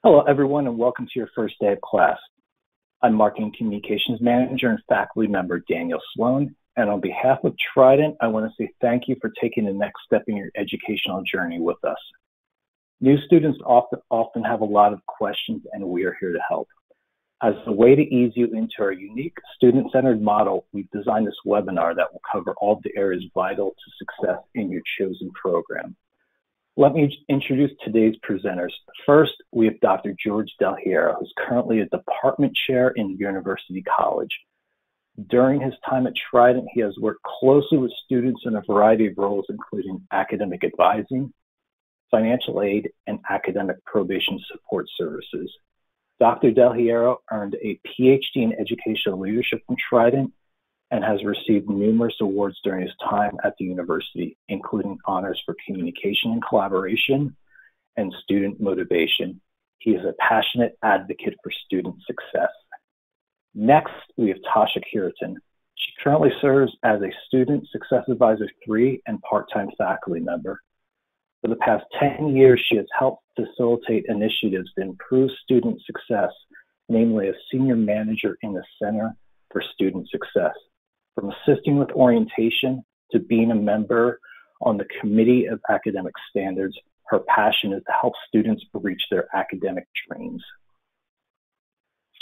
Hello, everyone, and welcome to your first day of class. I'm Marketing Communications Manager and faculty member Daniel Sloan, and on behalf of Trident, I want to say thank you for taking the next step in your educational journey with us. New students often have a lot of questions, and we are here to help. As a way to ease you into our unique student-centered model, we've designed this webinar that will cover all of the areas vital to success in your chosen program. Let me introduce today's presenters. First, we have Dr. George Del Hierro, who's currently a department chair in University College. During his time at Trident, he has worked closely with students in a variety of roles, including academic advising, financial aid, and academic probation support services. Dr. Del Hierro earned a PhD in educational leadership from Trident and has received numerous awards during his time at the university, including honors for communication and collaboration and student motivation. He is a passionate advocate for student success. Next, we have Tasha Cureton. She currently serves as a Student Success Advisor 3 and part-time faculty member. For the past 10 years, she has helped facilitate initiatives to improve student success, namely as senior manager in the Center for Student Success. From assisting with orientation to being a member on the Committee of Academic Standards, her passion is to help students reach their academic dreams.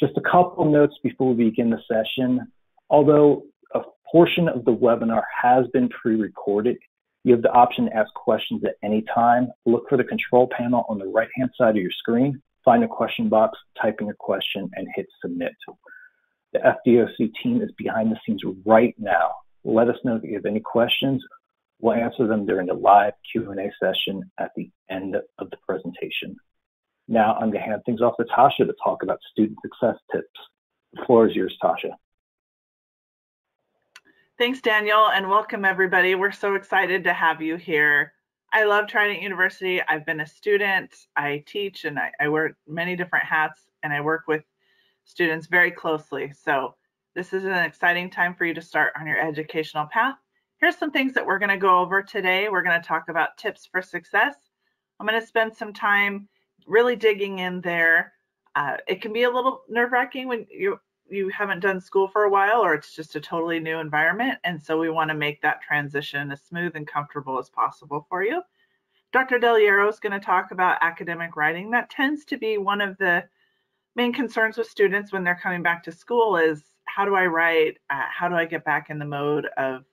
Just a couple notes before we begin the session. Although a portion of the webinar has been pre-recorded, you have the option to ask questions at any time. Look for the control panel on the right-hand side of your screen, find a question box, type in your question, and hit submit. The FDOC team is behind the scenes right now. Let us know if you have any questions. We'll answer them during the live Q&A session at the end of the presentation. Now I'm going to hand things off to Tasha to talk about student success tips. The floor is yours, Tasha. Thanks, Daniel, and welcome everybody. We're so excited to have you here. I love Trident University. I've been a student, I teach, and I wear many different hats, and I work with students very closely. So this is an exciting time for you to start on your educational path. Here's some things that we're going to go over today. We're going to talk about tips for success. I'm going to spend some time really digging in there. It can be a little nerve-wracking when you haven't done school for a while, or it's just a totally new environment. And so we want to make that transition as smooth and comfortable as possible for you. Dr. Del Hierro is going to talk about academic writing. That tends to be one of the main concerns with students when they're coming back to school is, how do I write? How do I get back in the mode of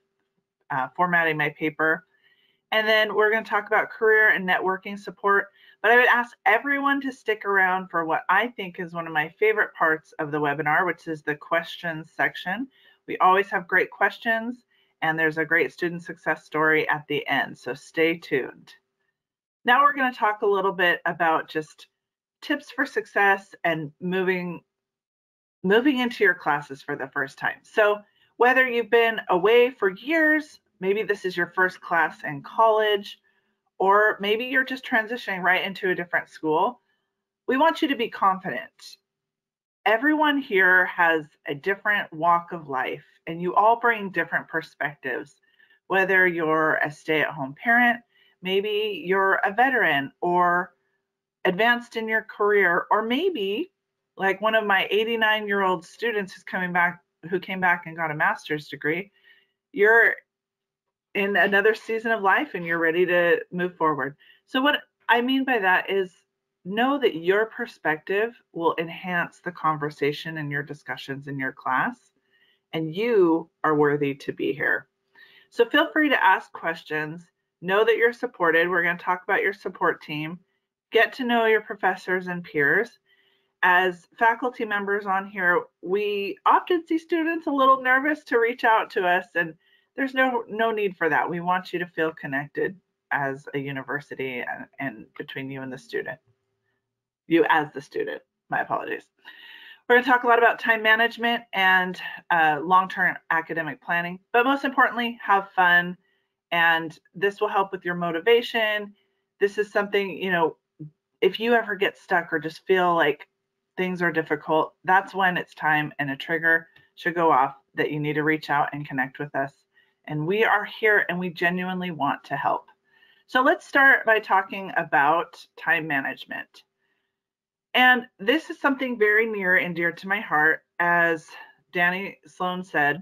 formatting my paper? And then we're going to talk about career and networking support. But I would ask everyone to stick around for what I think is one of my favorite parts of the webinar, which is the questions section. We always have great questions, and there's a great student success story at the end. So stay tuned. Now we're going to talk a little bit about just tips for success and moving into your classes for the first time. So whether you've been away for years, maybe this is your first class in college, or maybe you're just transitioning right into a different school, we want you to be confident. Everyone here has a different walk of life, and you all bring different perspectives. Whether you're a stay-at-home parent, maybe you're a veteran or advanced in your career, or maybe like one of my 89-year-old students who came back and got a master's degree, you're in another season of life and you're ready to move forward. So what I mean by that is, know that your perspective will enhance the conversation and your discussions in your class, and you are worthy to be here. So feel free to ask questions. Know that you're supported. We're going to talk about your support team. Get to know your professors and peers. As faculty members on here, we often see students a little nervous to reach out to us, and there's no need for that. We want you to feel connected as a university and between you and the student. You as the student, my apologies. We're going to talk a lot about time management and long-term academic planning, but most importantly, have fun. And this will help with your motivation. This is something, if you ever get stuck or just feel like things are difficult, that's when it's time and a trigger should go off that you need to reach out and connect with us. And we are here and we genuinely want to help. So let's start by talking about time management. And this is something very near and dear to my heart. As Danny Sloan said,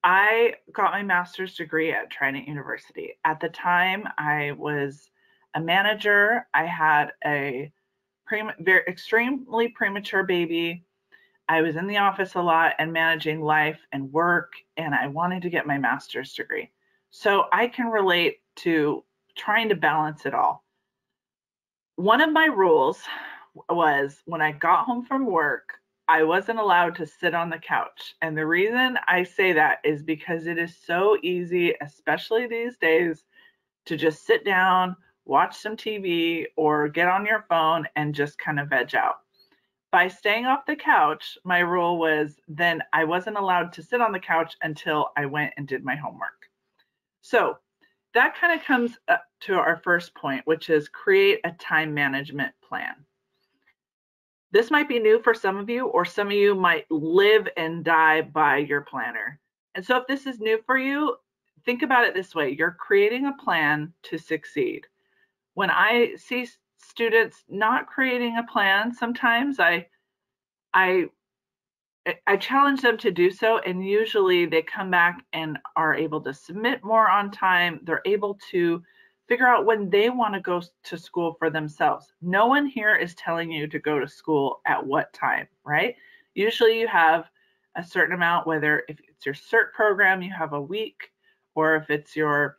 I got my master's degree at Trident University. At the time, I was a manager. I had a very extremely premature baby. I was in the office a lot and managing life and work, and I wanted to get my master's degree. So I can relate to trying to balance it all. One of my rules was when I got home from work, I wasn't allowed to sit on the couch. And the reason I say that is because it is so easy, especially these days, to just sit down, watch some TV, or get on your phone and just kind of veg out. By staying off the couch, my rule was then I wasn't allowed to sit on the couch until I went and did my homework. So that kind of comes up to our first point, which is create a time management plan. This might be new for some of you, or some of you might live and die by your planner. And so if this is new for you, think about it this way. You're creating a plan to succeed. When I see students not creating a plan, sometimes I challenge them to do so, and usually they come back and are able to submit more on time. They're able to figure out when they want to go to school for themselves. No one here is telling you to go to school at what time, right? Usually you have a certain amount, whether if it's your CERT program, you have a week, or if it's your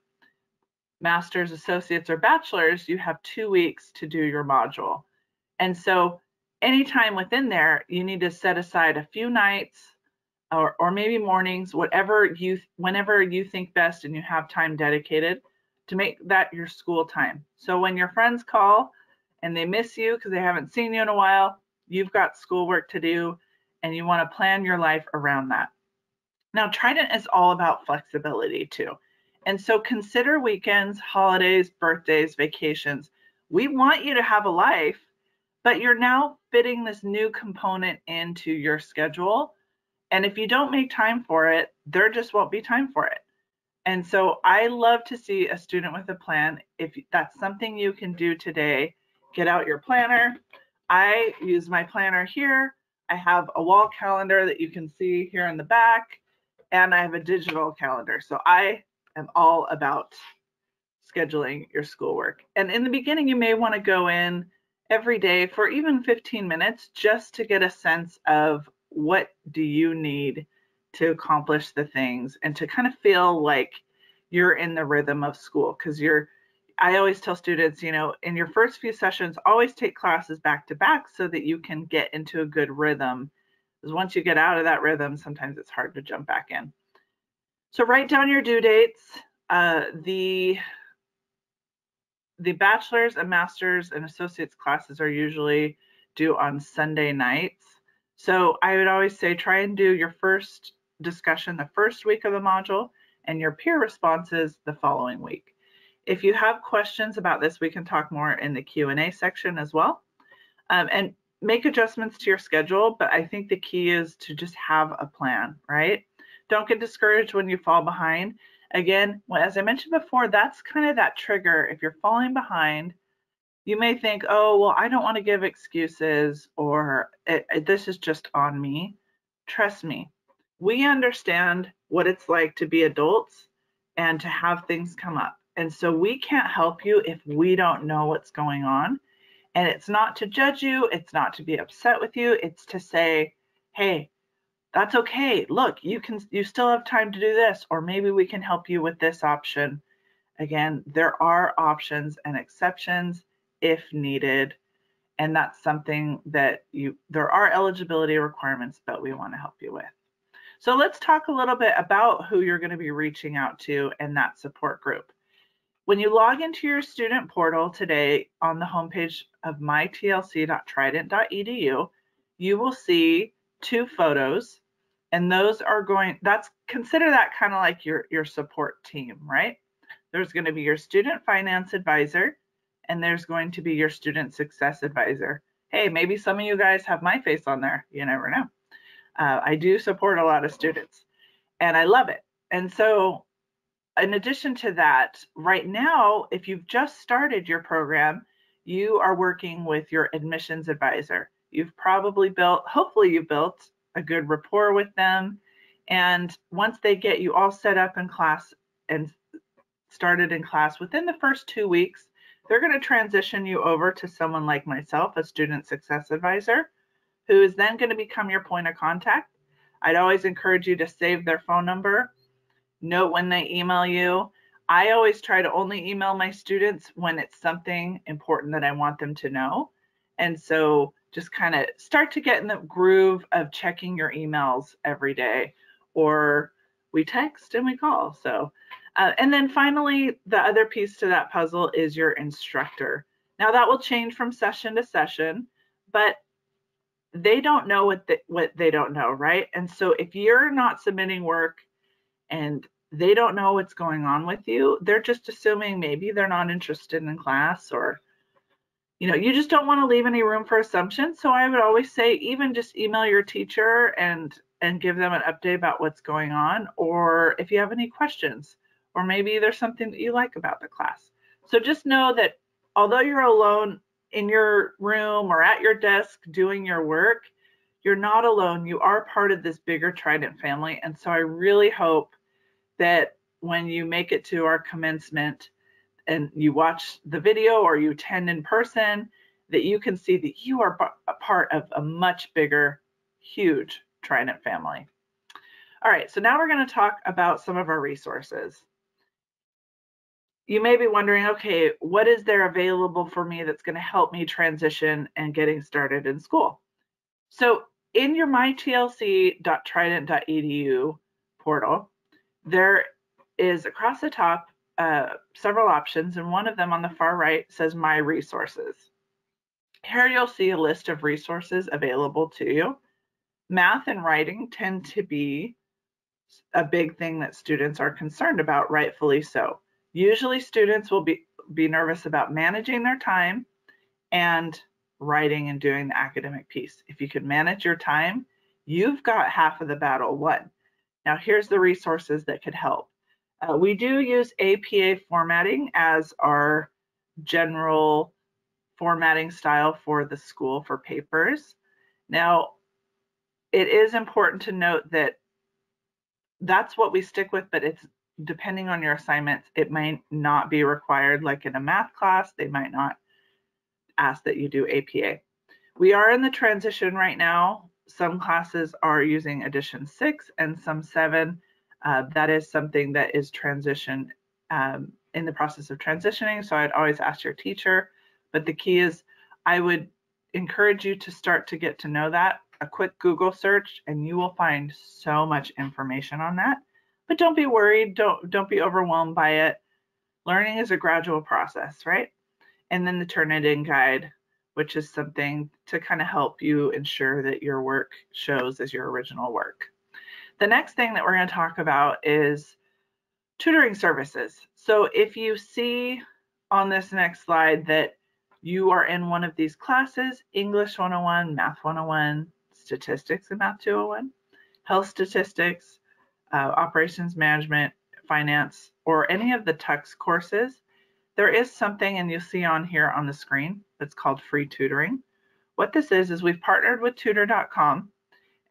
master's, associates, or bachelor's, you have 2 weeks to do your module. And so anytime within there, you need to set aside a few nights or maybe mornings, whenever you think best and you have time dedicated to make that your school time. So when your friends call and they miss you because they haven't seen you in a while, you've got schoolwork to do and you want to plan your life around that. Now, Trident is all about flexibility too. And so consider weekends, holidays, birthdays, vacations. We want you to have a life, but you're now fitting this new component into your schedule. And if you don't make time for it, there just won't be time for it. And so I love to see a student with a plan. If that's something you can do today, get out your planner. I use my planner here. I have a wall calendar that you can see here in the back, and I have a digital calendar. So I am all about scheduling your schoolwork. And in the beginning, you may want to go in every day for even 15 minutes just to get a sense of what do you need to accomplish the things and to kind of feel like you're in the rhythm of school. Because I always tell students, in your first few sessions, always take classes back to back so that you can get into a good rhythm. Because once you get out of that rhythm, sometimes it's hard to jump back in. So write down your due dates. The bachelor's and master's and associate's classes are usually due on Sunday nights. So I would always say try and do your first discussion the first week of the module and your peer responses the following week. If you have questions about this, we can talk more in the Q&A section as well. And make adjustments to your schedule, but I think the key is to just have a plan, right? Don't get discouraged when you fall behind. Again, as I mentioned before, that's kind of that trigger. If you're falling behind, you may think, oh, well, I don't want to give excuses, or this is just on me. Trust me, we understand what it's like to be adults and to have things come up. And so we can't help you if we don't know what's going on. And it's not to judge you. It's not to be upset with you. It's to say, hey, that's okay. Look, you still have time to do this, or maybe we can help you with this option. Again, there are options and exceptions if needed. And that's something that there are eligibility requirements, but we want to help you with. So let's talk a little bit about who you're going to be reaching out to in that support group. When you log into your student portal today on the homepage of mytlc.trident.edu, you will see 2 photos, and those are consider that kind of like your support team, right? There's going to be your student finance advisor, and there's going to be your student success advisor. Hey, maybe some of you guys have my face on there. You never know. I do support a lot of students, and I love it. And so in addition to that, right now, if you've just started your program, you are working with your admissions advisor. You've probably built, hopefully you built a good rapport with them. And once they get you all set up in class and started in class, within the first 2 weeks, they're going to transition you over to someone like myself, a student success advisor, who is then going to become your point of contact. I'd always encourage you to save their phone number, note when they email you. I always try to only email my students when it's something important that I want them to know. And so just kind of start to get in the groove of checking your emails every day, or we text and we call. So, and then finally, the other piece to that puzzle is your instructor. Now that will change from session to session, but they don't know what they don't know, right? And so if you're not submitting work and they don't know what's going on with you, they're just assuming maybe they're not interested in class, or you just don't want to leave any room for assumption. So I would always say, even just email your teacher and give them an update about what's going on, or if you have any questions, or maybe there's something that you like about the class. So just know that although you're alone in your room or at your desk doing your work, you're not alone. You are part of this bigger Trident family. And so I really hope that when you make it to our commencement and you watch the video or you attend in person, that you can see that you are a part of a much bigger, huge Trident family. All right, so now we're going to talk about some of our resources. You may be wondering, okay, what is there available for me that's going to help me transition and getting started in school? So in your mytlc.trident.edu portal, there is across the top several options, and one of them on the far right says My Resources. Here you'll see a list of resources available to you. Math and writing tend to be a big thing that students are concerned about, rightfully so. Usually students will be nervous about managing their time and writing and doing the academic piece. If you could manage your time, you've got half of the battle won. Now here's the resources that could help. We do use APA formatting as our general formatting style for the school for papers. Now, it is important to note that that's what we stick with, but it's depending on your assignments, it might not be required. Like in a math class, they might not ask that you do APA. We are in the transition right now. Some classes are using edition 6 and some 7. That is something that is in the process of transitioning. So I'd always ask your teacher, but the key is I would encourage you to start to get to know that. A quick Google search and you will find so much information on that. But don't be worried, don't be overwhelmed by it. Learning is a gradual process, right? And then the Turnitin guide, which is something to kind of help you ensure that your work shows as your original work. The next thing that we're going to talk about is tutoring services. So if you see on this next slide that you are in one of these classes, English 101, Math 101, Statistics and Math 201, Health Statistics, Operations Management, Finance, or any of the TUX courses, there is something, and you'll see on here on the screen, that's called free tutoring. What this is we've partnered with tutor.com.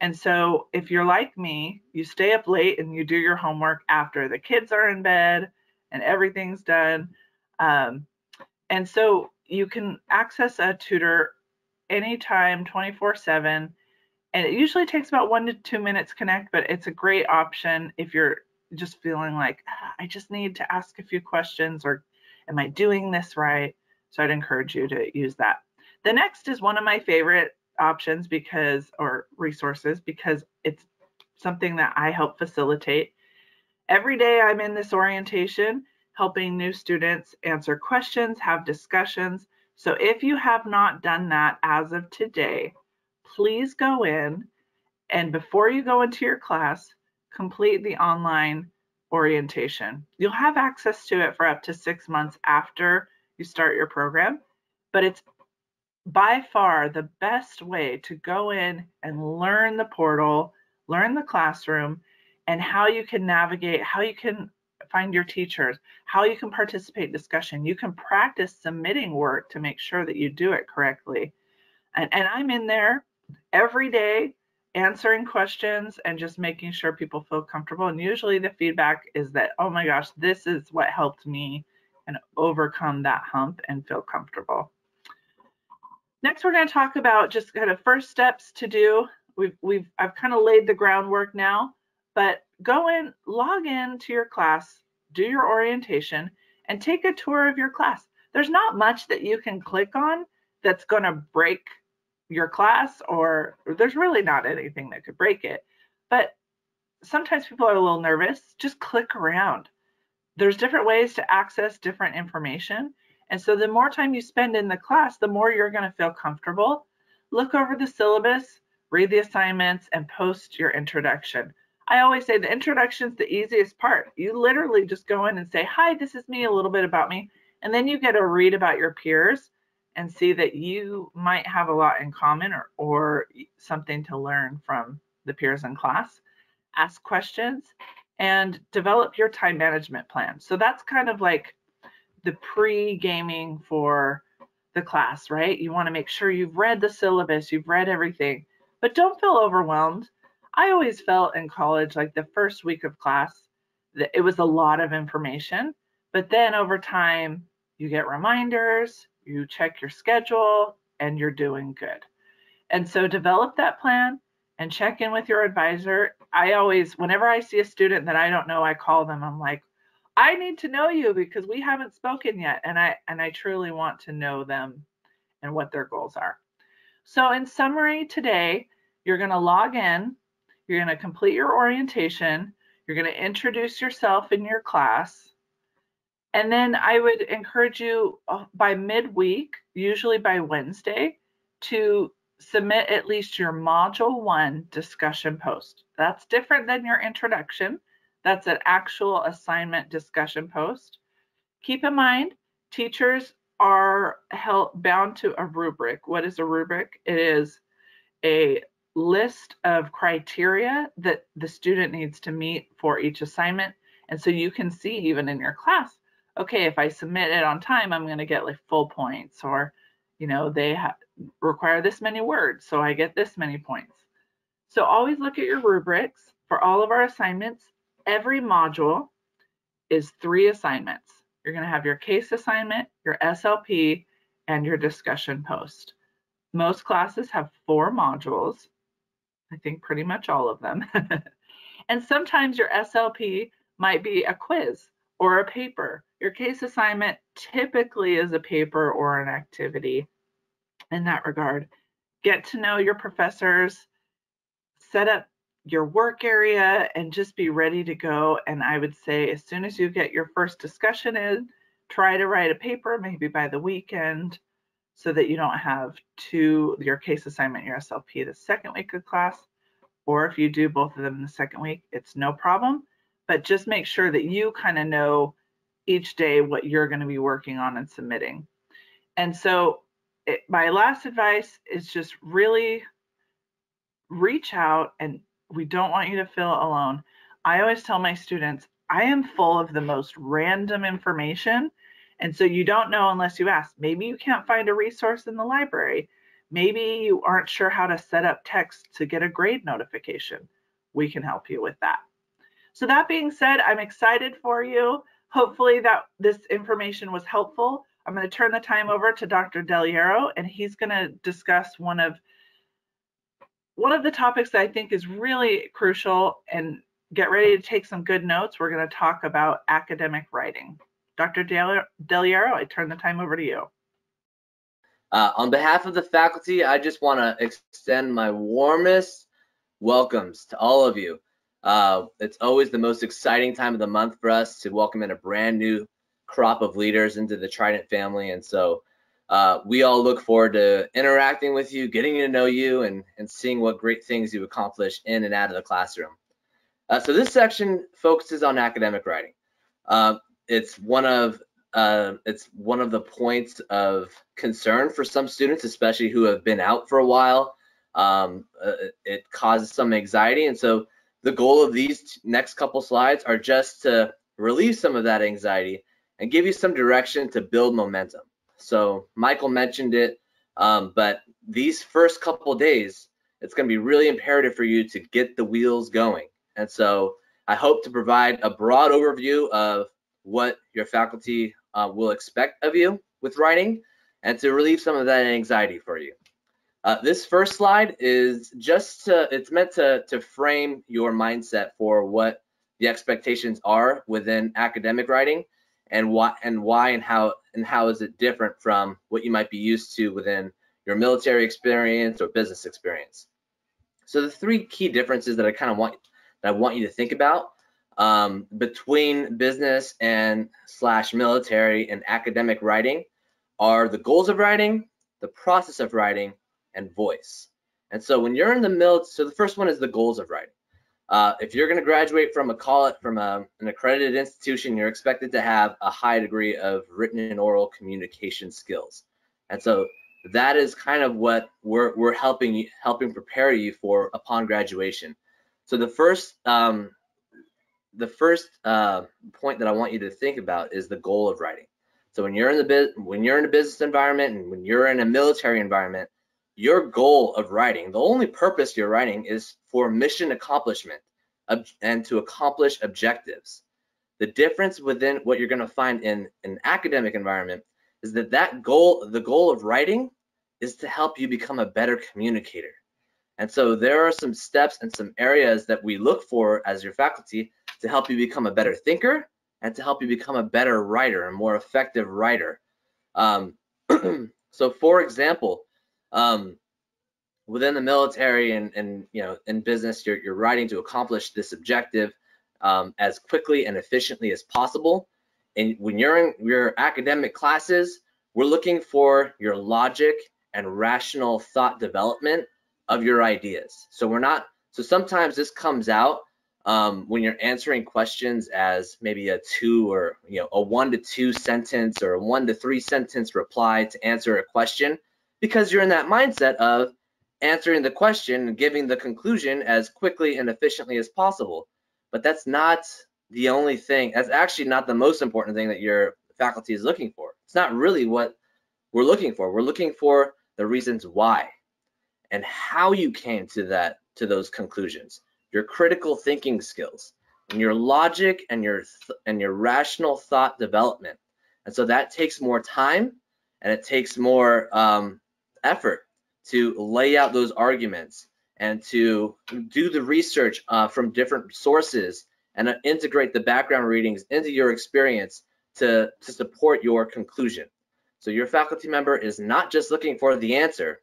And so if you're like me, you stay up late and you do your homework after the kids are in bed and everything's done. And so you can access a tutor anytime, 24/7. And it usually takes about 1 to 2 minutes to connect, but it's a great option if you're just feeling like, I just need to ask a few questions, or am I doing this right? So I'd encourage you to use that. The next is one of my favorite options or resources, because it's something that I help facilitate. Every day I'm in this orientation helping new students answer questions, have discussions. So if you have not done that as of today, please go in and before you go into your class, complete the online orientation. You'll have access to it for up to 6 months after you start your program, but it's by far the best way to go in and learn the portal, learn the classroom, and how you can navigate, how you can find your teachers, how you can participate in discussion. You can practice submitting work to make sure that you do it correctly. And I'm in there every day answering questions and just making sure people feel comfortable. And usually the feedback is that, oh my gosh, this is what helped me and overcome that hump and feel comfortable. Next, we're going to talk about just kind of first steps to do. I've kind of laid the groundwork now, but go in, log in to your class, do your orientation, and take a tour of your class. There's not much that you can click on that's going to break your class, or there's really not anything that could break it. But sometimes people are a little nervous. Just click around. There's different ways to access different information. And so the more time you spend in the class, the more you're going to feel comfortable. Look over the syllabus, read the assignments, and post your introduction. I always say the introduction is the easiest part. You literally just go in and say, hi, this is me, a little bit about me. And then you get to read about your peers and see that you might have a lot in common or something to learn from the peers in class. Ask questions and develop your time management plan. So that's kind of like the pre-gaming for the class, right? You want to make sure you've read the syllabus, you've read everything, but don't feel overwhelmed. I always felt in college, like the first week of class, that it was a lot of information, but then over time, you get reminders, you check your schedule, and you're doing good. And so develop that plan and check in with your advisor. I always, whenever I see a student that I don't know, I call them. I'm like, I need to know you because we haven't spoken yet. And I truly want to know them and what their goals are. So in summary today, you're going to log in, you're going to complete your orientation, you're going to introduce yourself in your class. And then I would encourage you by midweek, usually by Wednesday, to submit at least your Module 1 discussion post. That's different than your introduction. That's an actual assignment discussion post. Keep in mind, teachers are bound to a rubric. What is a rubric? It is a list of criteria that the student needs to meet for each assignment. And so you can see even in your class, okay, if I submit it on time, I'm going to get like full points, or, you know, they require this many words, so I get this many points. So always look at your rubrics. For all of our assignments, every module is 3 assignments. You're going to have your case assignment, your SLP, and your discussion post. Most classes have 4 modules. I think pretty much all of them. And sometimes your SLP might be a quiz or a paper. Your case assignment typically is a paper or an activity in that regard. Get to know your professors, set up your work area, and just be ready to go. And I would say as soon as you get your first discussion in, try to write a paper, maybe by the weekend, so that you don't have your case assignment, your SLP the second week of class. Or if you do both of them in the second week, it's no problem. But just make sure that you kind of know each day what you're going to be working on and submitting. And so my last advice is just really reach out, and we don't want you to feel alone. I always tell my students, I am full of the most random information. And so you don't know unless you ask. Maybe you can't find a resource in the library. Maybe you aren't sure how to set up text to get a grade notification. We can help you with that. So that being said, I'm excited for you. Hopefully that this information was helpful. I'm going to turn the time over to Dr. Del Hierro, and he's going to discuss one of the topics that I think is really crucial, and get ready to take some good notes. We're going to talk about academic writing. Dr. Del Hierro, I turn the time over to you. On behalf of the faculty, I just want to extend my warmest welcomes to all of you. It's always the most exciting time of the month for us to welcome in a brand new crop of leaders into the Trident family. And so we all look forward to interacting with you, getting to know you, and seeing what great things you accomplish in and out of the classroom. So this section focuses on academic writing. It's one of the points of concern for some students, especially who have been out for a while. It causes some anxiety, and so the goal of these next couple slides are just to relieve some of that anxiety and give you some direction to build momentum. So Michael mentioned it, but these first couple of days, it's going to be really imperative for you to get the wheels going. And so I hope to provide a broad overview of what your faculty will expect of you with writing and to relieve some of that anxiety for you. This first slide is just it's meant to frame your mindset for what the expectations are within academic writing and why and how is it different from what you might be used to within your military experience or business experience. So the three key differences that I want you to think about between business and / military and academic writing are the goals of writing, the process of writing, and voice. And so when you're in the military, so the first one is the goals of writing. If you're going to graduate from an accredited institution, you're expected to have a high degree of written and oral communication skills. And so that is kind of what we're helping prepare you for upon graduation. So the first point that I want you to think about is the goal of writing. So when you're in a business environment and when you're in a military environment, your goal of writing, the only purpose you're writing is for mission accomplishment and to accomplish objectives. The difference within what you're going to find in an academic environment is that the goal of writing is to help you become a better communicator. And so there are some steps and some areas that we look for as your faculty to help you become a better thinker and to help you become a better writer, a more effective writer. So for example, within the military and in business, you're writing to accomplish this objective as quickly and efficiently as possible. And when you're in your academic classes, we're looking for your logic and rational thought development of your ideas. So sometimes this comes out when you're answering questions as maybe a 1 to 2 sentence or a 1 to 3 sentence reply to answer a question, because you're in that mindset of answering the question and giving the conclusion as quickly and efficiently as possible. But that's not the only thing. That's actually not the most important thing that your faculty is looking for. It's not really what we're looking for. We're looking for the reasons why and how you came to those conclusions, your critical thinking skills, and your logic and your rational thought development. And so that takes more time and it takes more effort to lay out those arguments and to do the research from different sources and integrate the background readings into your experience to support your conclusion. So your faculty member is not just looking for the answer.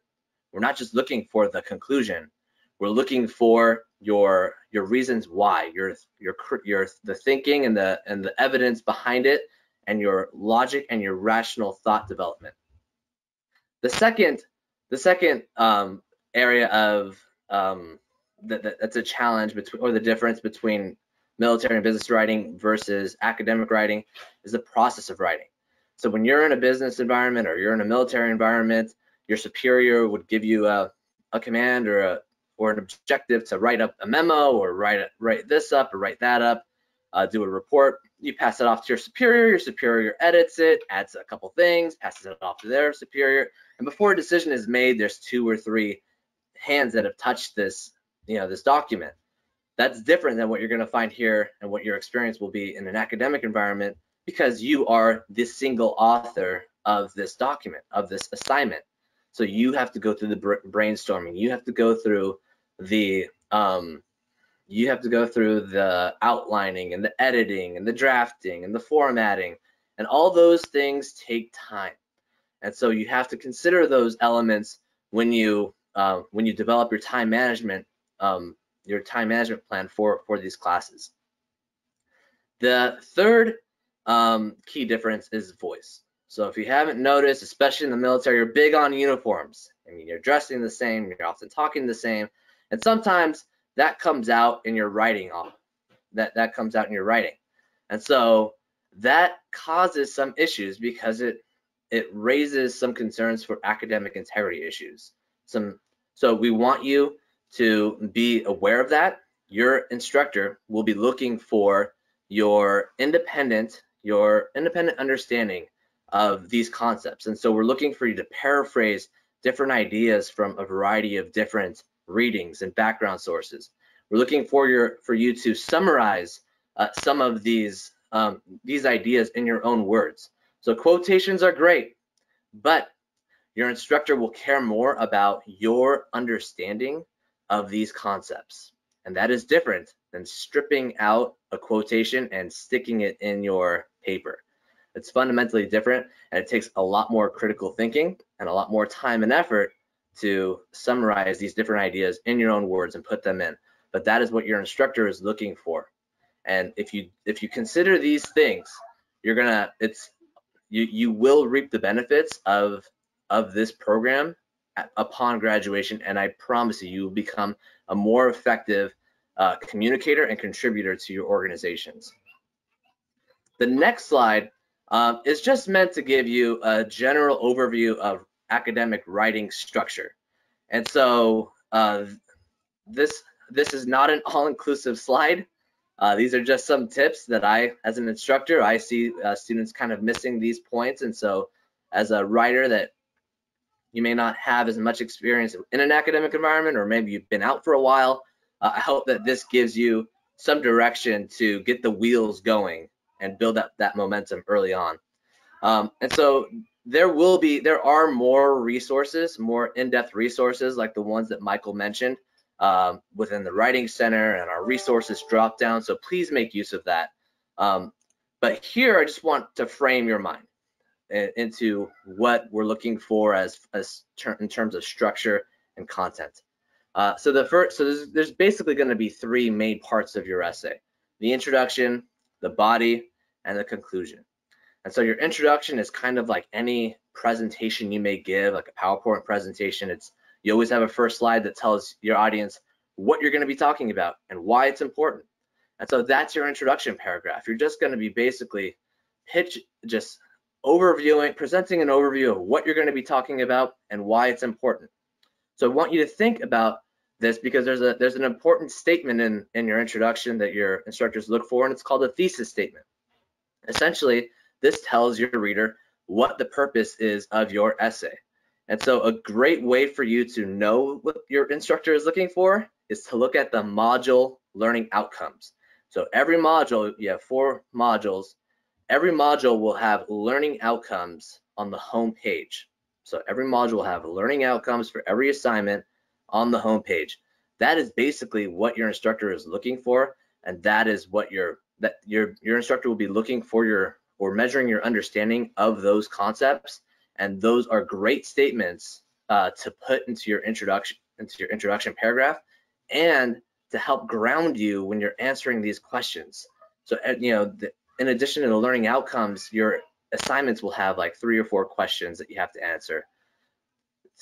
We're not just looking for the conclusion. We're looking for your reasons why, the thinking and the evidence behind it, and your logic and your rational thought development. The second area of that's a challenge or the difference between military and business writing versus academic writing is the process of writing. So when you're in a business environment or you're in a military environment, your superior would give you a command or an objective to write up a memo or write this up or write that up, do a report. You pass it off to your superior edits it, adds a couple things, passes it off to their superior, and before a decision is made, there's 2 or 3 hands that have touched this document. That's different than what you're going to find here and what your experience will be in an academic environment, because you are the single author of this document, of this assignment. So you have to go through the brainstorming. You have to go through the outlining and the editing and the drafting and the formatting, and all those things take time. And so you have to consider those elements when you develop your time management plan for these classes. The third key difference is voice. So if you haven't noticed, especially in the military, you're big on uniforms. I mean, you're dressing the same, you're often talking the same, and sometimes that comes out in your writing. That comes out in your writing, and so that causes some issues because it raises some concerns for academic integrity issues. So we want you to be aware of that. Your instructor will be looking for your independent understanding of these concepts. And so we're looking for you to paraphrase different ideas from a variety of different readings and background sources. We're looking for you to summarize some of these ideas in your own words. So quotations are great, but your instructor will care more about your understanding of these concepts. And that is different than stripping out a quotation and sticking it in your paper. It's fundamentally different, and it takes a lot more critical thinking and a lot more time and effort to summarize these different ideas in your own words and put them in. But that is what your instructor is looking for. And if you consider these things, you will reap the benefits of this program upon graduation, and I promise you will become a more effective communicator and contributor to your organizations. The next slide is just meant to give you a general overview of academic writing structure. And so this is not an all-inclusive slide. These are just some tips that as an instructor, I see students kind of missing these points. And so as a writer that you may not have as much experience in an academic environment, or maybe you've been out for a while, I hope that this gives you some direction to get the wheels going and build up that momentum early on. And so there are more resources, more in-depth resources like the ones that Michael mentioned within the Writing Center, and our resources drop down. So please make use of that. But here I just want to frame your mind into what we're looking for in terms of structure and content. So there's basically going to be three main parts of your essay: the introduction, the body, and the conclusion. And so your introduction is kind of like any presentation you may give, like a PowerPoint presentation. You always have a first slide that tells your audience what you're going to be talking about and why it's important. And so that's your introduction paragraph. You're just going to be basically presenting an overview of what you're going to be talking about and why it's important. So I want you to think about this, because there's an important statement in your introduction that your instructors look for, and it's called a thesis statement. Essentially, this tells your reader what the purpose is of your essay. And so a great way for you to know what your instructor is looking for is to look at the module learning outcomes. So every module, you have 4 modules. Every module will have learning outcomes on the home page. So every module will have learning outcomes for every assignment on the home page. That is basically what your instructor is looking for, and that is what your instructor will be looking for or measuring your understanding of those concepts. And those are great statements to put into your introduction paragraph, and to help ground you when you're answering these questions. So in addition to the learning outcomes, your assignments will have like 3 or 4 questions that you have to answer.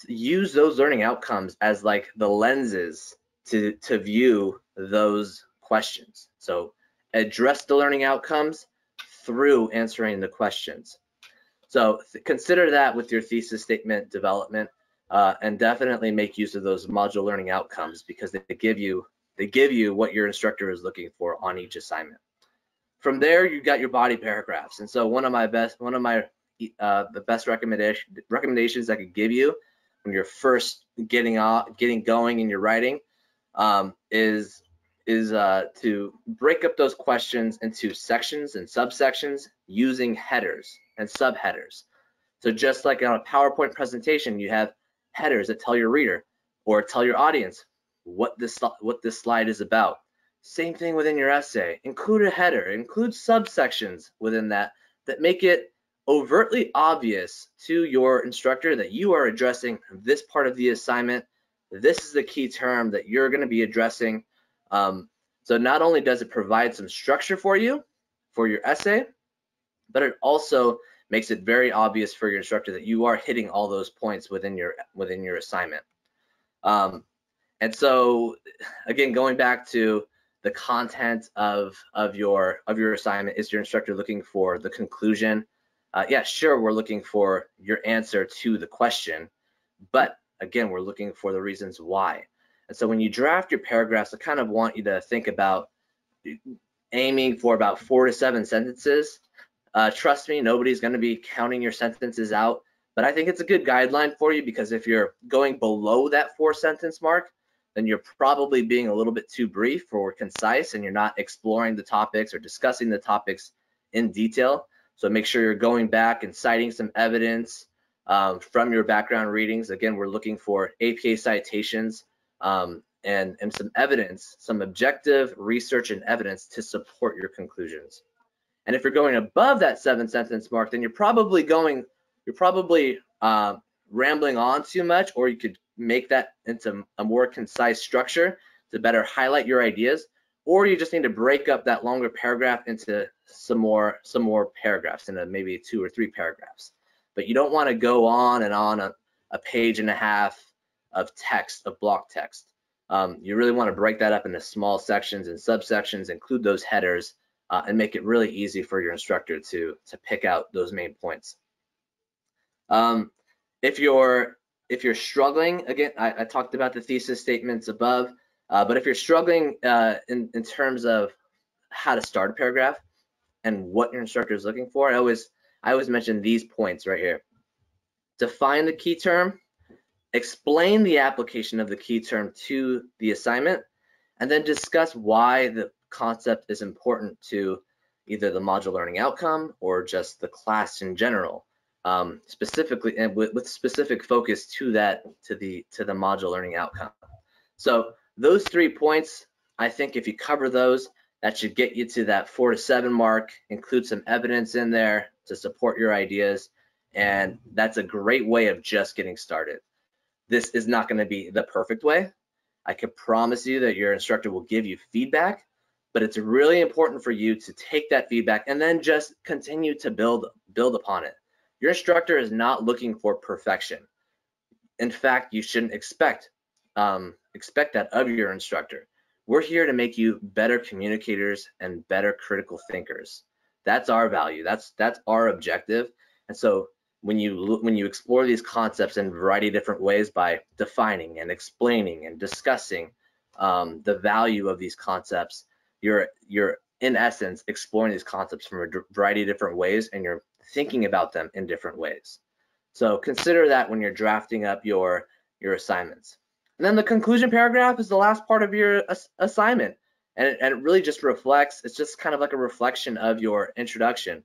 Use those learning outcomes as like the lenses to view those questions. So address the learning outcomes through answering the questions. So consider that with your thesis statement development, and definitely make use of those module learning outcomes, because they give you what your instructor is looking for on each assignment. From there, you got your body paragraphs. And so the best recommendations I could give you when you're first getting going in your writing is to break up those questions into sections and subsections using headers and subheaders. So just like on a PowerPoint presentation, you have headers that tell your reader or tell your audience what this slide is about. Same thing within your essay. Include a header, include subsections within that make it overtly obvious to your instructor that you are addressing this part of the assignment. This is the key term that you're going to be addressing. So not only does it provide some structure for you for your essay, but it also makes it very obvious for your instructor that you are hitting all those points within your assignment. And so again, going back to the content of your assignment, is your instructor looking for the conclusion? Yeah, sure, we're looking for your answer to the question, but again, we're looking for the reasons why. And so when you draft your paragraphs, I kind of want you to think about aiming for about 4 to 7 sentences. Trust me, nobody's going to be counting your sentences out, but I think it's a good guideline for you, because if you're going below that 4-sentence mark, then you're probably being a little bit too brief or concise, and you're not exploring the topics or discussing the topics in detail. So make sure you're going back and citing some evidence from your background readings. Again, we're looking for APA citations and some evidence, some objective research and evidence to support your conclusions. And if you're going above that 7-sentence mark, then you're probably rambling on too much, or you could make that into a more concise structure to better highlight your ideas, or you just need to break up that longer paragraph into some more paragraphs, into maybe 2 or 3 paragraphs. But you don't want to go on and on a page and a half of text, of block text. You really want to break that up into small sections and subsections, include those headers, and make it really easy for your instructor to pick out those main points. If you're struggling, again, I talked about the thesis statements above, but if you're struggling in terms of how to start a paragraph and what your instructor is looking for, I always mention these points right here. Define the key term, explain the application of the key term to the assignment, and then discuss why the concept is important to either the module learning outcome or just the class in general. Specifically, and with specific focus to the module learning outcome. So those 3 points, I think if you cover those, that should get you to that 4 to 7 mark. Include some evidence in there to support your ideas, and that's a great way of just getting started. This is not going to be the perfect way. I can promise you that your instructor will give you feedback, but it's really important for you to take that feedback and then just continue to build upon it. Your instructor is not looking for perfection. In fact, you shouldn't expect that of your instructor. We're here to make you better communicators and better critical thinkers. That's our value. That's our objective. And so when you explore these concepts in a variety of different ways by defining and explaining and discussing the value of these concepts, you're in essence exploring these concepts from a variety of different ways, and you're thinking about them in different ways. So consider that when you're drafting up your assignments. And then the conclusion paragraph is the last part of your assignment, and it really just reflects, it's just kind of like a reflection of your introduction.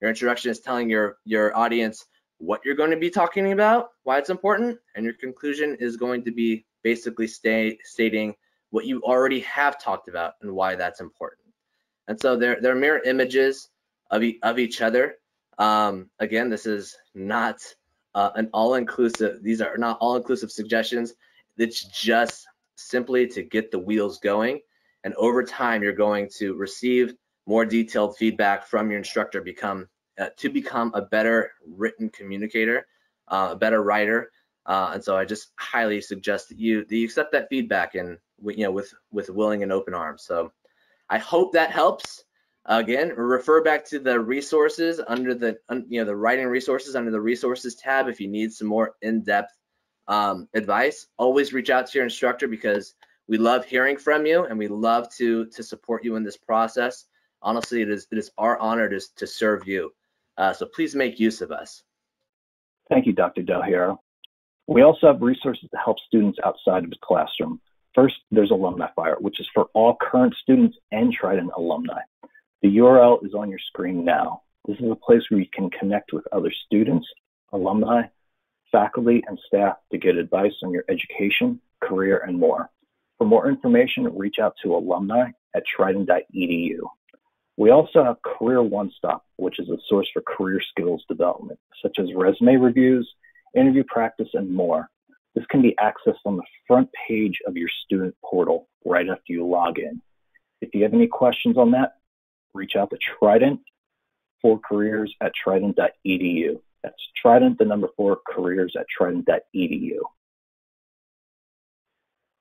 Your introduction is telling your audience what you're going to be talking about, why it's important, and your conclusion is going to be basically stating what you already have talked about and why that's important. And so they're mirror images of each other. Again, this is not an all-inclusive, these are not all-inclusive suggestions. It's just simply to get the wheels going, and over time you're going to receive more detailed feedback from your instructor to become a better written communicator, a better writer. And so I just highly suggest that you accept that feedback, and with willing and open arms. So I hope that helps. Again, refer back to the resources under the writing resources under the resources tab if you need some more in-depth advice. Always reach out to your instructor, because we love hearing from you and we love to support you in this process. Honestly, it is our honor to serve you. So please make use of us. Thank you, Dr. Del Hierro. We also have resources to help students outside of the classroom. First, there's Alumni Fire, which is for all current students and Trident alumni. The URL is on your screen now. This is a place where you can connect with other students, alumni, faculty, and staff to get advice on your education, career, and more. For more information, reach out to alumni at trident.edu. We also have Career One Stop, which is a source for career skills development, such as resume reviews, interview practice, and more. This can be accessed on the front page of your student portal right after you log in. If you have any questions on that, reach out to Trident for careers at trident.edu. That's Trident, the number 4, careers at trident.edu.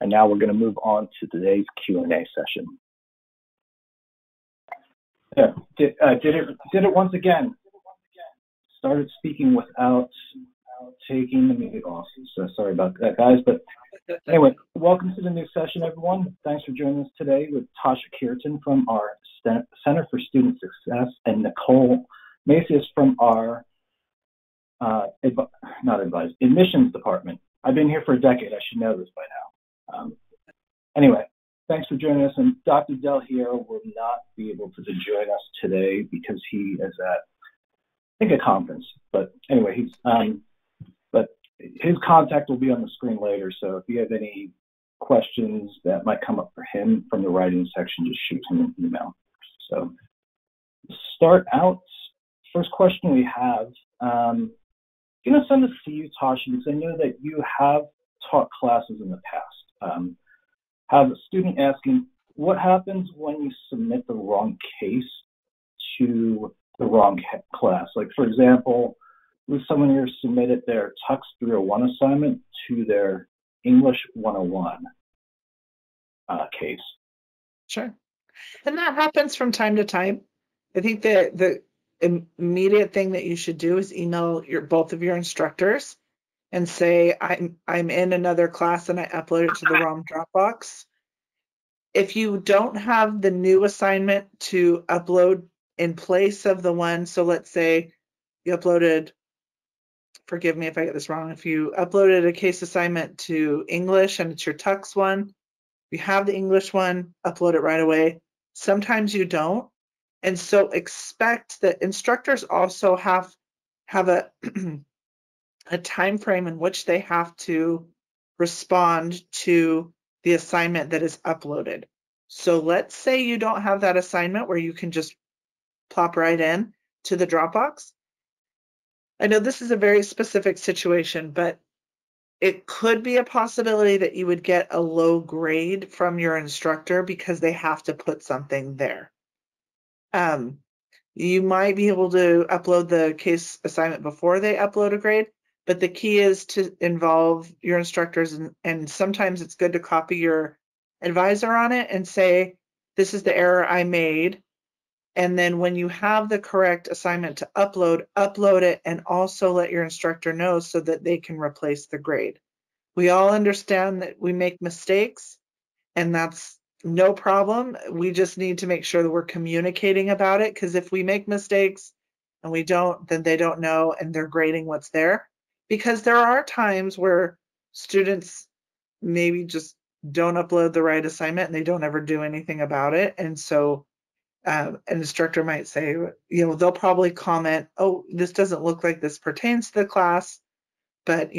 And now we're going to move on to today's Q&A session. Yeah, did it once again. Started speaking without taking the mute off. So sorry about that, guys. But anyway, welcome to the new session, everyone. Thanks for joining us today with Tasha Cureton from our Center for Student Success and Nicole Macias from our admissions department. I've been here for a decade. I should know this by now. Anyway, thanks for joining us. And Dr. Del Hierro will not be able to join us today because he is at, I think, a conference. But anyway, but his contact will be on the screen later. So if you have any questions that might come up for him from the writing section, just shoot him an email. So start out. First question we have, send this to you, Tasha, because I know that you have taught classes in the past. Have a student asking, what happens when you submit the wrong case to the wrong class? Like, for example, with someone here submitted their Tux 301 assignment to their English 101 case. Sure. And that happens from time to time. I think that the immediate thing that you should do is email both of your instructors and say, I'm in another class and I uploaded it to the wrong Dropbox. If you don't have the new assignment to upload in place of the one, so let's say you uploaded, forgive me if I get this wrong, if you uploaded a case assignment to English and it's your Tux one, you have the English one, upload it right away. Sometimes you don't. And so expect that instructors also have a a time frame in which they have to respond to the assignment that is uploaded. So let's say you don't have that assignment where you can just plop right in to the Dropbox. I know this is a very specific situation, but it could be a possibility that you would get a low grade from your instructor because they have to put something there. You might be able to upload the case assignment before they upload a grade, but the key is to involve your instructors, and sometimes it's good to copy your advisor on it and say, this is the error I made. And then when you have the correct assignment to upload it, and also let your instructor know so that they can replace the grade. We all understand that we make mistakes, and that's no problem. We just need to make sure that we're communicating about it, because if we make mistakes and we don't, then they don't know and they're grading what's there. Because there are times where students maybe just don't upload the right assignment and they don't ever do anything about it. And so an instructor might say, they'll probably comment, oh, this doesn't look like this pertains to the class, but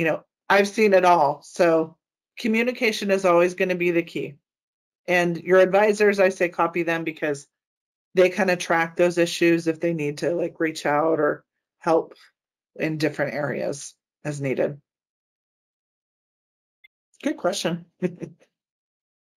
I've seen it all. So communication is always going to be the key. And your advisors, I say copy them because they kind of track those issues if they need to reach out or help in different areas as needed. Good question.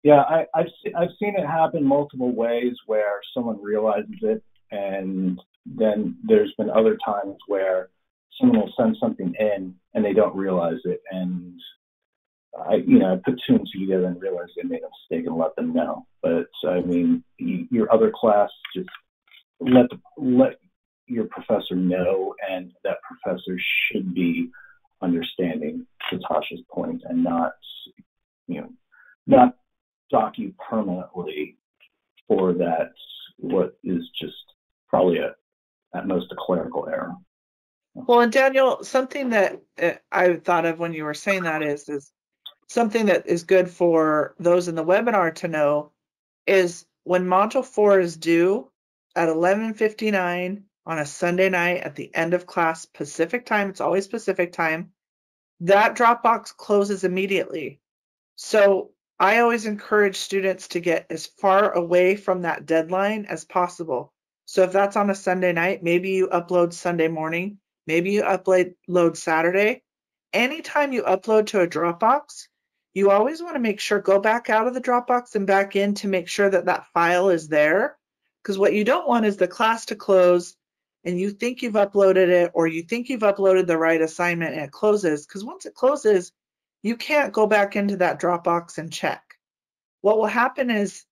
Yeah, I've seen it happen multiple ways where someone realizes it, and then there's been other times where someone will send something in and they don't realize it, and I put two and two together and realized they made a mistake and let them know. But I mean, your other class, just let your professor know, and that professor should be understanding, to Tasha's point, and not dock you permanently for that, what is just probably at most a clerical error. Well, and Daniel, something that I thought of when you were saying that is something that is good for those in the webinar to know is when Module 4 is due at 11:59 on a Sunday night at the end of class Pacific time, it's always Pacific time, that Dropbox closes immediately. So I always encourage students to get as far away from that deadline as possible. So if that's on a Sunday night, maybe you upload Sunday morning, maybe you upload Saturday. Anytime you upload to a Dropbox, you always want to make sure, go back out of the Dropbox and back in to make sure that that file is there. Because what you don't want is the class to close and you think you've uploaded it, or you think you've uploaded the right assignment and it closes. Because once it closes, you can't go back into that Dropbox and check. What will happen is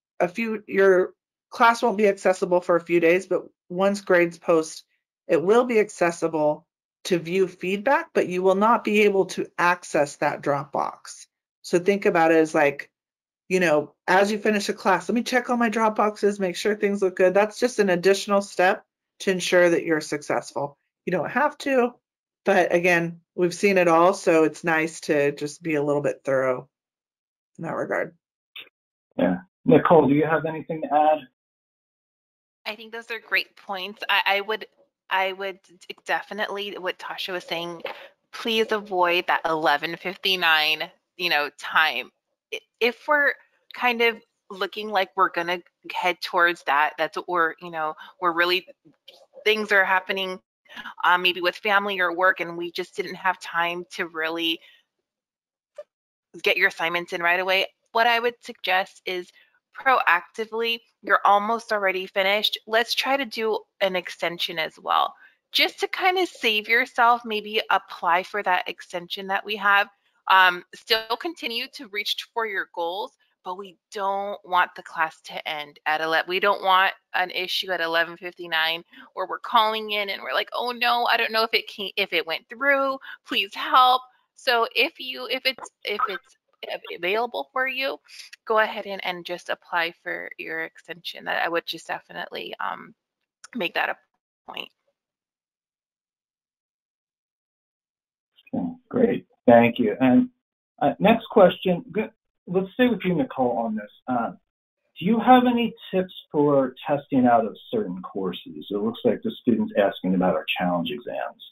your class won't be accessible for a few days, but once grades post, it will be accessible. to view feedback, but you will not be able to access that Dropbox. So think about it as like, you know, as you finish a class, let me check all my Dropboxes, make sure things look good. That's just an additional step to ensure that you're successful. You don't have to, but again, we've seen it all, so it's nice to just be a little bit thorough in that regard. Yeah. Nicole, do you have anything to add? I think those are great points. I would definitely, what Tasha was saying, please avoid that 11:59, you know, time. If we're kind of looking like we're gonna head towards that, that's what we're, you know, we're really, things are happening, maybe with family or work, and we just didn't have time to really get your assignments in right away. What I would suggest is proactively, you're almost already finished. Let's try to do an extension as well, just to kind of save yourself, maybe apply for that extension that we have. Still continue to reach for your goals, but we don't want the class to end at 11. We don't want an issue at 11:59 where we're calling in and we're like, oh no, I don't know if it went through. Please help. So if it's available for you, go ahead and just apply for your extension. That I would just definitely make that a point. Okay, great, thank you. And next question, let's stay with you, Nicole, on this. Do you have any tips for testing out of certain courses? It looks like the student's asking about our challenge exams.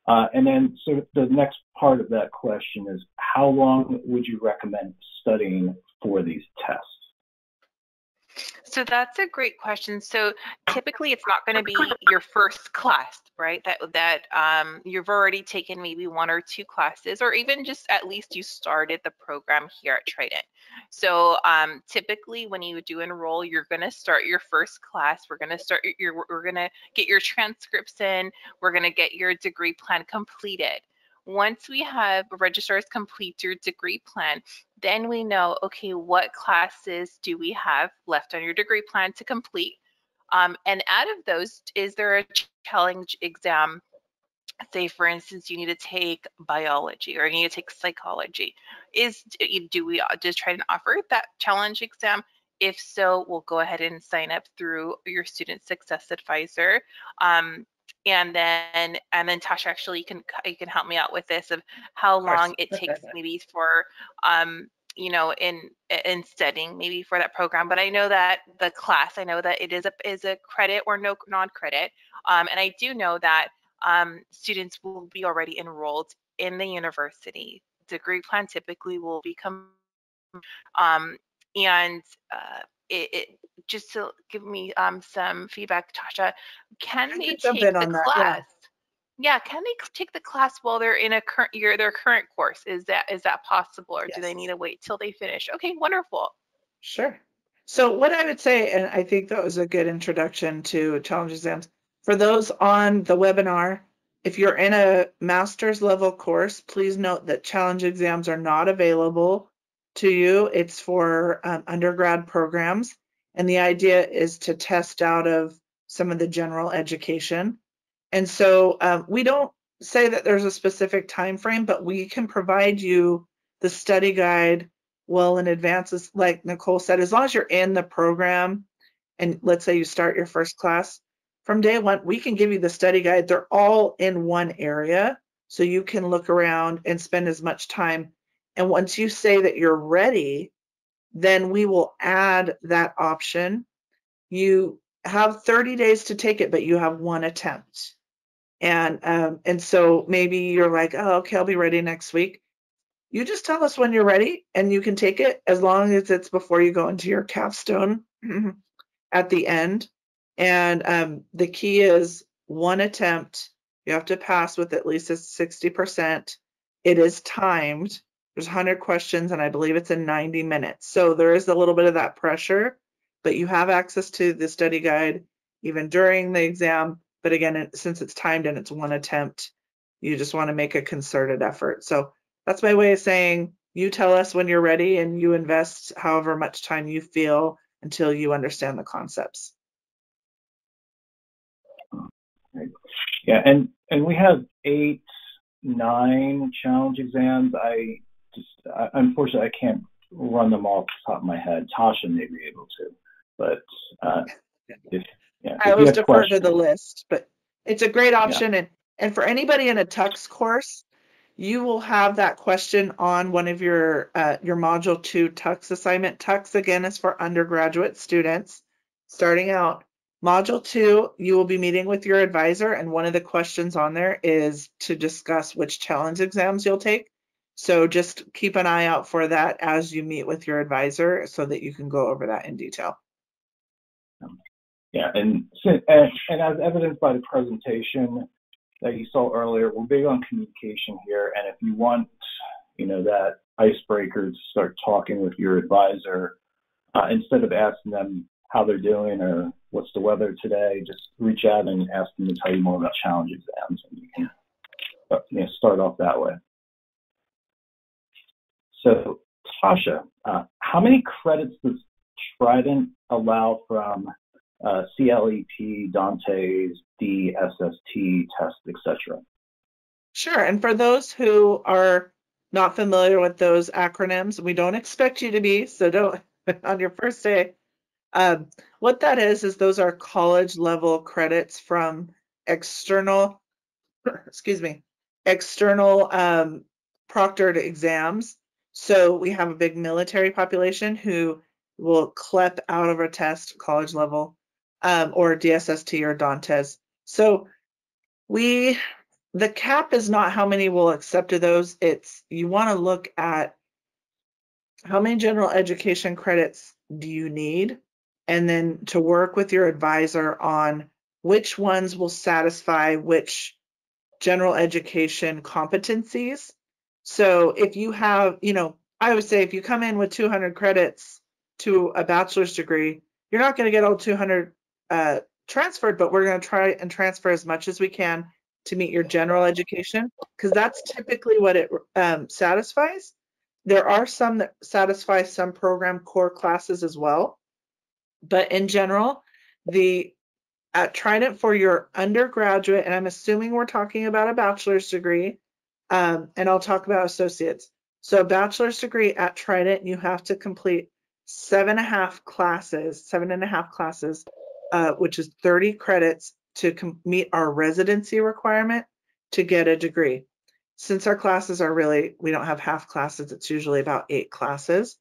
And then so the next part of that question is, how long would you recommend studying for these tests? So that's a great question. So typically it's not going to be your first class, right? That you've already taken maybe one or two classes, or even just at least you started the program here at Trident. So typically when you do enroll, you're going to start your first class. We're going to get your transcripts in. We're going to get your degree plan completed. Once we have registrars complete your degree plan, then we know, okay, what classes do we have left on your degree plan to complete? And out of those, is there a challenge exam? Say, for instance, you need to take biology or you need to take psychology. Do we just try to offer that challenge exam? If so, we'll go ahead and sign up through your student success advisor. And then Tasha, actually, you can help me out with this of how long it takes maybe for you know, in studying maybe for that program. But I know that the class, I know that it is a credit or no non-credit, and I do know that students will be already enrolled in the university. Degree plan typically will become and just to give me some feedback, Tasha, can they take the class? Yeah, can they take the class while they're in their current course? Is that possible, or do they need to wait till they finish? Okay, wonderful. Sure. So what I would say, and I think that was a good introduction to challenge exams, for those on the webinar, if you're in a master's level course, please note that challenge exams are not available to you. It's for undergrad programs. And the idea is to test out of some of the general education. And so we don't say that there's a specific time frame, but we can provide you the study guide well in advance. Like Nicole said, as long as you're in the program, and let's say you start your first class, from day one, we can give you the study guide. They're all in one area, so you can look around and spend as much time. And once you say that you're ready, then we will add that option. You have 30 days to take it, but you have one attempt. And so maybe you're like, oh, okay, I'll be ready next week. You just tell us when you're ready and you can take it, as long as it's before you go into your capstone at the end. And the key is one attempt. You have to pass with at least a 60%. It is timed. There's 100 questions, and I believe it's in 90 minutes. So there is a little bit of that pressure, but you have access to the study guide even during the exam. But again, since it's timed and it's one attempt, you just want to make a concerted effort. So that's my way of saying, you tell us when you're ready and you invest however much time you feel until you understand the concepts. Yeah, and And we have 8, 9 challenge exams. Unfortunately, I can't run them all off the top of my head. Tasha may be able to, but I always defer to the list, but it's a great option. Yeah. And for anybody in a TUX course, you will have that question on one of your Module 2 TUX assignment. TUX, again, is for undergraduate students starting out. Module 2, you will be meeting with your advisor, and one of the questions on there is to discuss which challenge exams you'll take. So just keep an eye out for that as you meet with your advisor so that you can go over that in detail. Yeah, and as evidenced by the presentation that you saw earlier, we're big on communication here. And if you want, that icebreaker to start talking with your advisor, instead of asking them how they're doing or what's the weather today, just reach out and ask them to tell you more about challenge exams, and you can start off that way. So, Tasha, how many credits does Trident allow from CLEP, Dante's, DSST, test, etc.? Sure. And for those who are not familiar with those acronyms, we don't expect you to be, so don't on your first day. What that is those are college level credits from external proctored exams. So we have a big military population who will CLEP out of a test, college level, or DSST or Dante's. So the cap is not how many will accept of those. You want to look at how many general education credits do you need, and then to work with your advisor on which ones will satisfy which general education competencies. So if you have, I would say if you come in with 200 credits to a bachelor's degree, you're not going to get all 200 transferred, but we're going to try and transfer as much as we can to meet your general education, because that's typically what it satisfies. There are some that satisfy some program core classes as well, but in general, at Trident for your undergraduate, and I'm assuming we're talking about a bachelor's degree, and I'll talk about associates. So a bachelor's degree at Trident, you have to complete 7.5 classes, which is 30 credits to meet our residency requirement to get a degree. Since our classes are we don't have half classes, it's usually about 8 classes.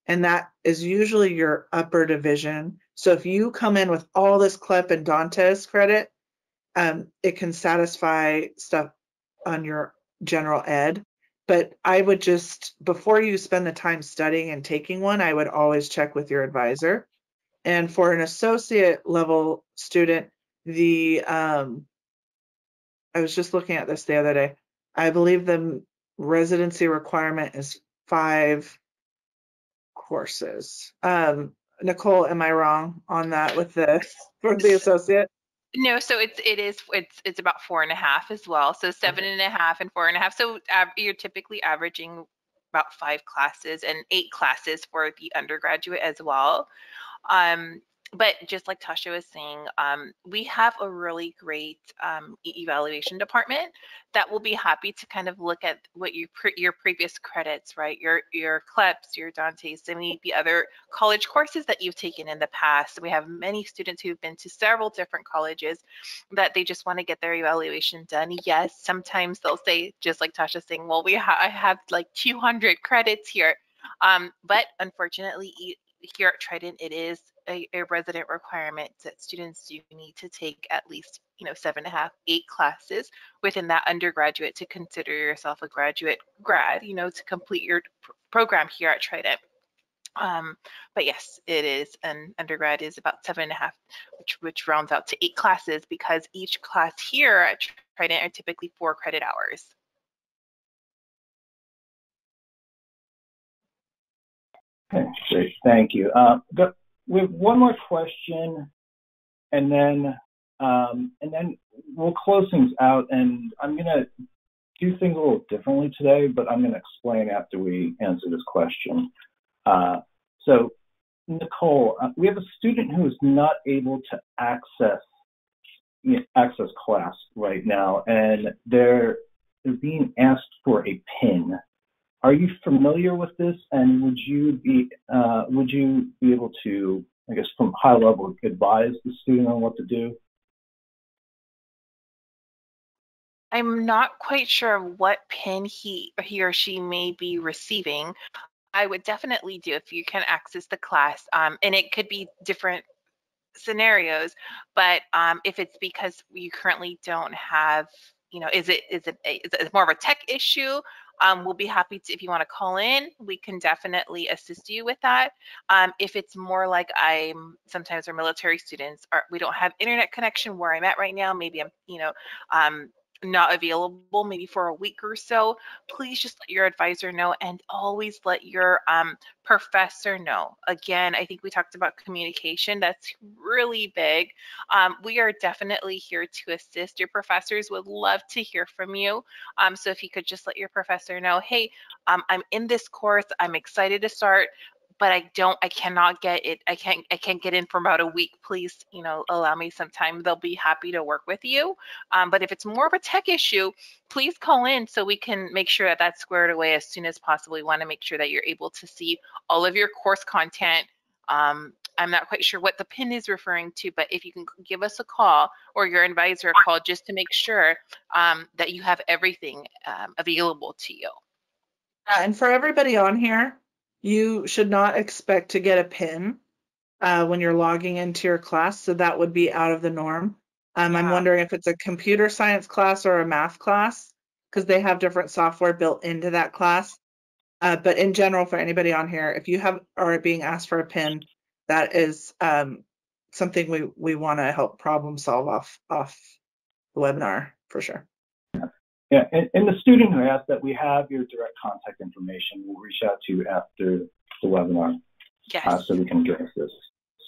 And that is usually your upper division. So if you come in with all this CLEP and Dante's credit, it can satisfy stuff on your general ed. But I would just, before you spend the time studying and taking one, I would always check with your advisor. And for an associate level student, I was just looking at this the other day. I believe the residency requirement is 5 courses. Nicole, am I wrong on that for the associate? No, so it's about 4.5 as well. So 7.5 and 4.5. So you're typically averaging about 5 classes and 8 classes for the undergraduate as well. But just like Tasha was saying, we have a really great evaluation department that will be happy to kind of look at what your previous credits, right? Your CLEPs, your Dante's, and maybe other college courses that you've taken in the past. We have many students who've been to several different colleges that they just want to get their evaluation done. Yes, sometimes they'll say, just like Tasha saying, well, I have like 200 credits here. But unfortunately, here at Trident, it is a resident requirement that students do need to take at least 7.5, 8 classes within that undergraduate to consider yourself a grad, to complete your program here at Trident. But yes, it is, an undergrad is about 7.5, which rounds out to 8 classes, because each class here at Trident are typically 4 credit hours. Okay, great, thank you. We have one more question, and then we'll close things out. And I'm gonna do things a little differently today, but I'm gonna explain after we answer this question. So, Nicole, we have a student who is not able to access access class right now, and they're being asked for a PIN. Are you familiar with this? And would you be able to, I guess, from high level, advise the student on what to do? I'm not quite sure what PIN he or she may be receiving. I would definitely do if you can access the class, and it could be different scenarios, but if it's because you currently don't have, is it more of a tech issue? We'll be happy to, if you want to call in, we can definitely assist you with that. If it's more like sometimes our military students we don't have internet connection where I'm at right now, maybe I'm, not available maybe for a week or so, please just let your advisor know, and always let your professor know. Again, I think we talked about communication. That's really big. We are definitely here to assist. Your professors would love to hear from you. So if you could just let your professor know, hey, I'm in this course, I'm excited to start, but I cannot get it. I can't get in for about a week. Please, allow me some time. They'll be happy to work with you. But if it's more of a tech issue, please call in so we can make sure that that's squared away as soon as possible. We want to make sure that you're able to see all of your course content. I'm not quite sure what the PIN is referring to, but if you can give us a call or your advisor a call just to make sure that you have everything available to you. And for everybody on here, you should not expect to get a PIN when you're logging into your class, so that would be out of the norm. I'm wondering if it's a computer science class or a math class, because they have different software built into that class. But in general, for anybody on here, if you are being asked for a PIN, that is something we want to help problem solve off the webinar for sure. Yeah, and the student who asked that, we have your direct contact information. We'll reach out to you after the webinar. Yes. So we can address this.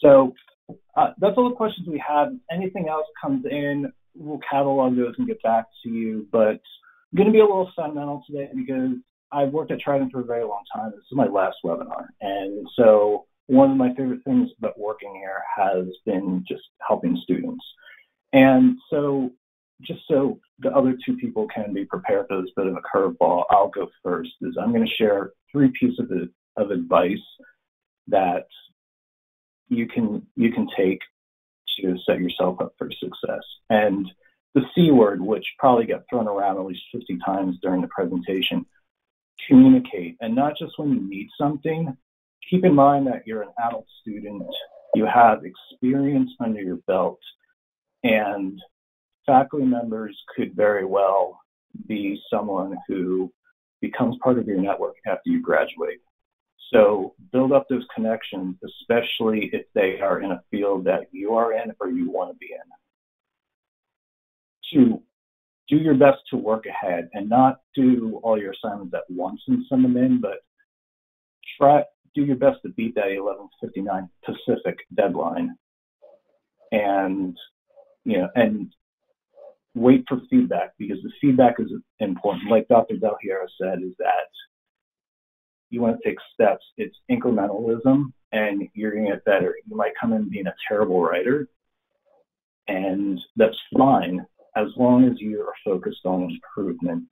So that's all the questions we have. If anything else comes in, we'll catalog those and get back to you. But I'm going to be a little sentimental today because I've worked at Trident for a very long time. This is my last webinar. And so one of my favorite things about working here has been just helping students. And so just so the other two people can be prepared for this bit of a curveball, I'll go first. I'm going to share 3 pieces of advice that you can take to set yourself up for success. And the C word, which probably got thrown around at least 50 times during the presentation, communicate. And not just when you need something. Keep in mind that you're an adult student, you have experience under your belt, and faculty members could very well be someone who becomes part of your network after you graduate. So build up those connections, especially if they are in a field that you are in or you want to be in. 2, do your best to work ahead and not do all your assignments at once and send them in, but do your best to beat that 11:59 Pacific deadline. And wait for feedback, because the feedback is important. Like Dr. Del Hierro said, is that you want to take steps. It's incrementalism, and you're going to get better. You might come in being a terrible writer, and that's fine as long as you are focused on improvement.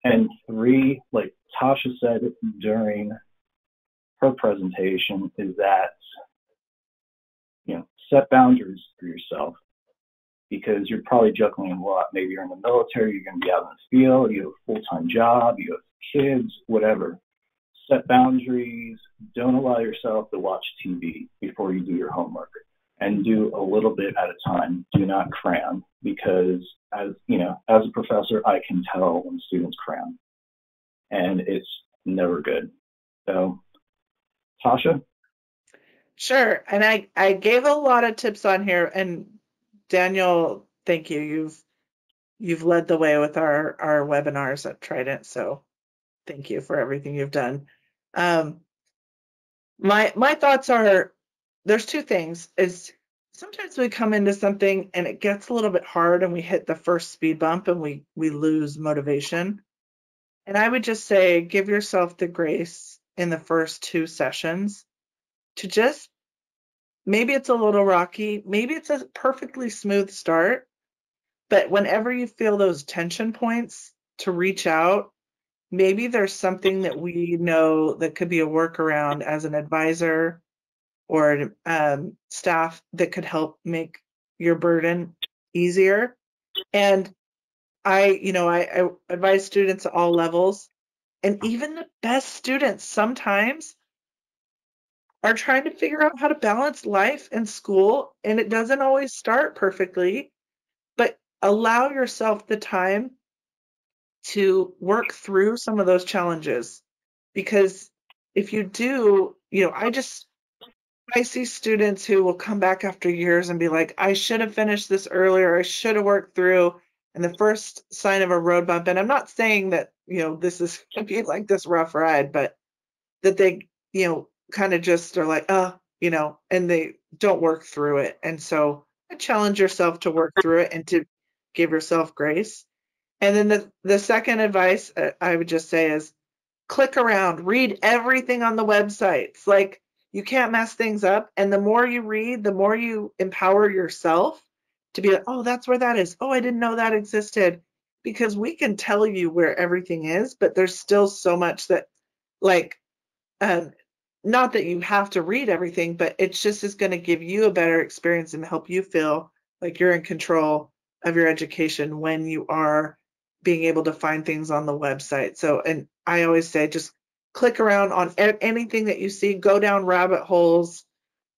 And 3, like Tasha said during her presentation, is that set boundaries for yourself, because you're probably juggling a lot. Maybe you're in the military, you're going to be out in the field, you have a full-time job, you have kids, whatever. Set boundaries. Don't allow yourself to watch TV before you do your homework, and do a little bit at a time. Do not cram, because as a professor, I can tell when students cram, and it's never good. So, Tasha? Sure. And I gave a lot of tips on here, and Daniel, thank you. You've led the way with our webinars at Trident, so thank you for everything you've done. My thoughts are, there's 2 things. Is sometimes we come into something and it gets a little bit hard and we hit the first speed bump and we lose motivation. And I would just say, give yourself the grace in the first 2 sessions to just maybe it's a little rocky, maybe it's a perfectly smooth start, but whenever you feel those tension points, to reach out. Maybe there's something that we know that could be a workaround as an advisor or staff that could help make your burden easier. And I advise students at all levels, and even the best students sometimes are trying to figure out how to balance life and school, and it doesn't always start perfectly, but allow yourself the time to work through some of those challenges. Because if you do, I see students who will come back after years and be like, I should have finished this earlier, I should have worked through. And the first sign of a road bump, and I'm not saying that, this is going to be like this rough ride, but that they, kind of just are like, and they don't work through it. And so challenge yourself to work through it and to give yourself grace. And then the second advice I would just say is click around, read everything on the websites. Like, you can't mess things up. And the more you read, the more you empower yourself to be like, oh, that's where that is. Oh, I didn't know that existed. Because we can tell you where everything is, but there's still so much that, like, not that you have to read everything, but it's just is going to give you a better experience and help you feel like you're in control of your education when you are being able to find things on the website. So, and I always say, just click around on anything that you see, go down rabbit holes.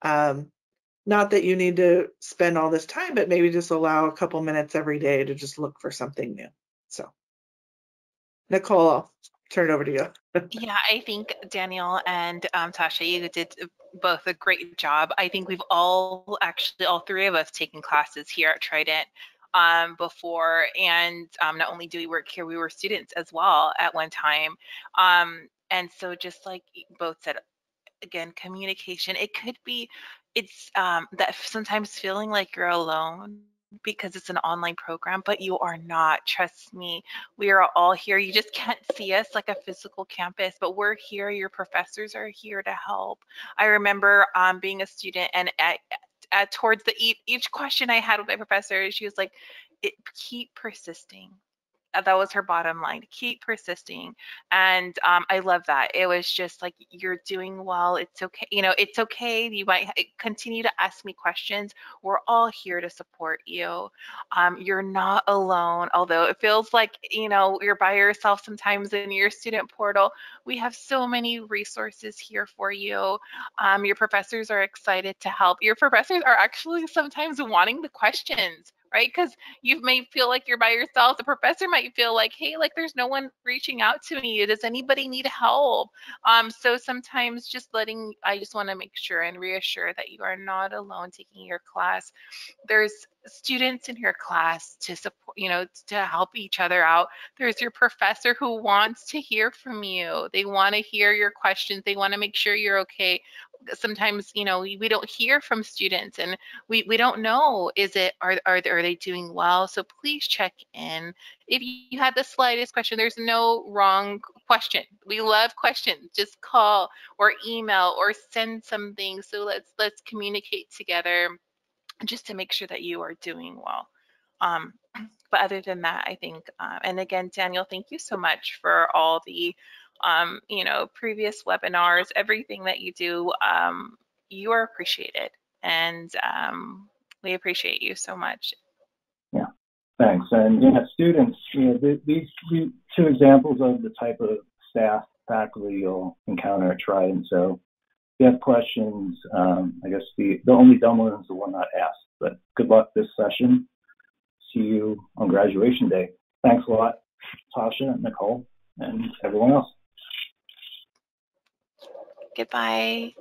Not that you need to spend all this time, but maybe just allow a couple minutes every day to just look for something new. So, Nicole, I'll turn it over to you. Yeah, I think Daniel and Tasha, you did both a great job. I think we've all three of us taken classes here at Trident before, and not only do we work here, we were students as well at one time. And so just like you both said, again, communication, it's that sometimes feeling like you're alone because it's an online program, but you are not. Trust me, we are all here. You just can't see us like a physical campus, but we're here. Your professors are here to help. I remember being a student, and at towards each question I had with my professor, she was like, keep persisting. That was her bottom line. Keep persisting. And I love that. It was just like, you're doing well. It's okay. It's okay. You might continue to ask me questions. We're all here to support you. You're not alone. Although it feels like, you're by yourself sometimes in your student portal. We have so many resources here for you. Your professors are excited to help. Your professors are actually sometimes wanting the questions, right? Because you may feel like you're by yourself. The professor might feel like, hey, like there's no one reaching out to me. Does anybody need help? So sometimes I just want to make sure and reassure that you are not alone taking your class. There's students in your class to support, to help each other out. There's your professor who wants to hear from you. They want to hear your questions. They want to make sure you're okay. Sometimes, we don't hear from students, and we don't know, are they doing well? So please check in. If you had the slightest question, there's no wrong question. We love questions. Just call or email or send something. So let's communicate together just to make sure that you are doing well. But other than that, I think, and again, Daniel, thank you so much for all the previous webinars, everything that you do. You are appreciated, and we appreciate you so much. Yeah, thanks. And students, these two examples of the type of staff, faculty you'll encounter at Trident. So if you have questions, I guess the only dumb one is the one not asked. But good luck this session. See you on graduation day. Thanks a lot, Tasha, Nicole, and everyone else. Goodbye.